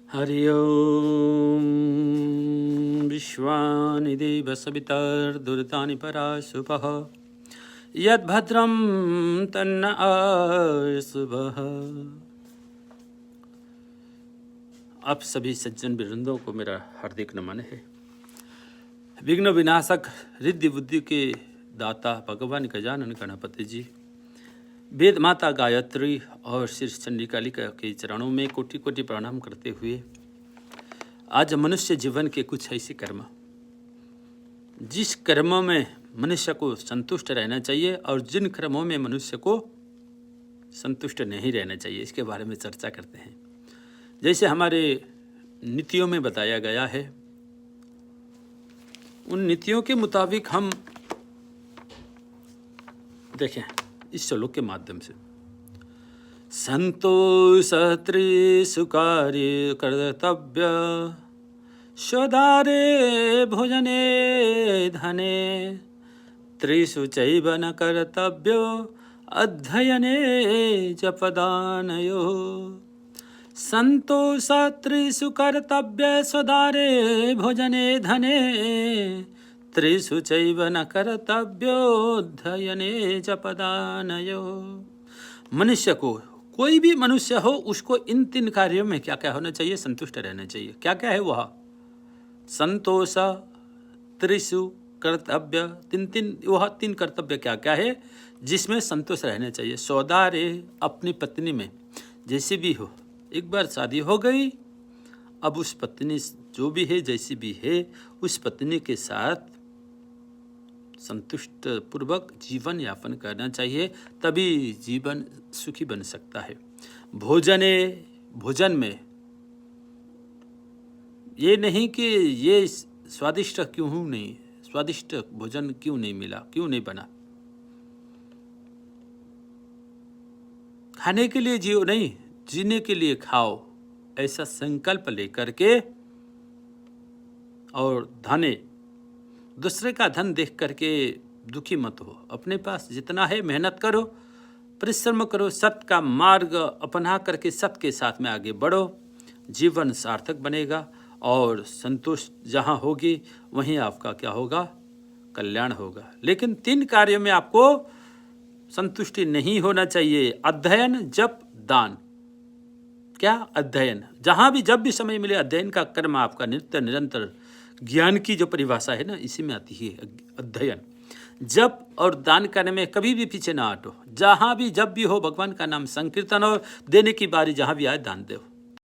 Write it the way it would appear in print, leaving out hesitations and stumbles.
हरि ओम विश्वानि देव सवितर्दुरितानि पराशुभः यद्भद्रं तन्न आशुभः। आप सभी सज्जन वृंदों को मेरा हार्दिक नमन है। विघ्न विनाशक रिद्धि बुद्धि के दाता भगवान गजानन गणपति जी, वेद माता गायत्री और श्री चंडिकालिका के चरणों में कोटि कोटि प्रणाम करते हुए आज मनुष्य जीवन के कुछ ऐसे कर्म, जिस कर्मों में मनुष्य को संतुष्ट रहना चाहिए और जिन कर्मों में मनुष्य को संतुष्ट नहीं रहना चाहिए, इसके बारे में चर्चा करते हैं। जैसे हमारे नीतियों में बताया गया है, उन नीतियों के मुताबिक हम देखें इस श्लोक के माध्यम से। संतोष त्रिषु कार्ये कर्तव्य स्वदारे भोजने धने त्रिषु चैव न कर्तव्यो अध्ययने जपदानयो। संतोष त्रिषु कर्तव्य स्वदारे भोजने धने त्रिषु चैव न कर्तव्योऽध्ययने जपदानयो। मनुष्य को, कोई भी मनुष्य हो, उसको इन तीन कार्यों में क्या क्या होना चाहिए? संतुष्ट रहना चाहिए। क्या क्या है वह? संतोष त्रिषु कर्तव्य, वह तीन कर्तव्य क्या क्या है जिसमें संतोष रहना चाहिए। सौदारे, अपनी पत्नी में जैसी भी हो, एक बार शादी हो गई, अब उस पत्नी जो भी है, जैसी भी है, उस पत्नी के साथ संतुष्ट पूर्वक जीवन यापन करना चाहिए, तभी जीवन सुखी बन सकता है। भोजने, भोजन में ये नहीं कि ये स्वादिष्ट क्यों नहीं, स्वादिष्ट भोजन क्यों नहीं मिला, क्यों नहीं बना। खाने के लिए जियो नहीं, जीने के लिए खाओ, ऐसा संकल्प लेकर के। और धने, दूसरे का धन देख करके दुखी मत हो। अपने पास जितना है मेहनत करो, परिश्रम करो, सत्य का मार्ग अपना करके सत्य के साथ में आगे बढ़ो, जीवन सार्थक बनेगा और संतोष जहाँ होगी वहीं आपका क्या होगा? कल्याण होगा। लेकिन तीन कार्यों में आपको संतुष्टि नहीं होना चाहिए। अध्ययन, जप, दान। क्या? अध्ययन। जहाँ भी जब भी समय मिले अध्ययन का कर्म आपका नित्य निरंतर, ज्ञान की जो परिभाषा है ना, इसी में आती है अध्ययन। जप और दान करने में कभी भी पीछे ना हटो। जहाँ भी जब भी हो भगवान का नाम संकीर्तन, और देने की बारी जहाँ भी आए दान दो।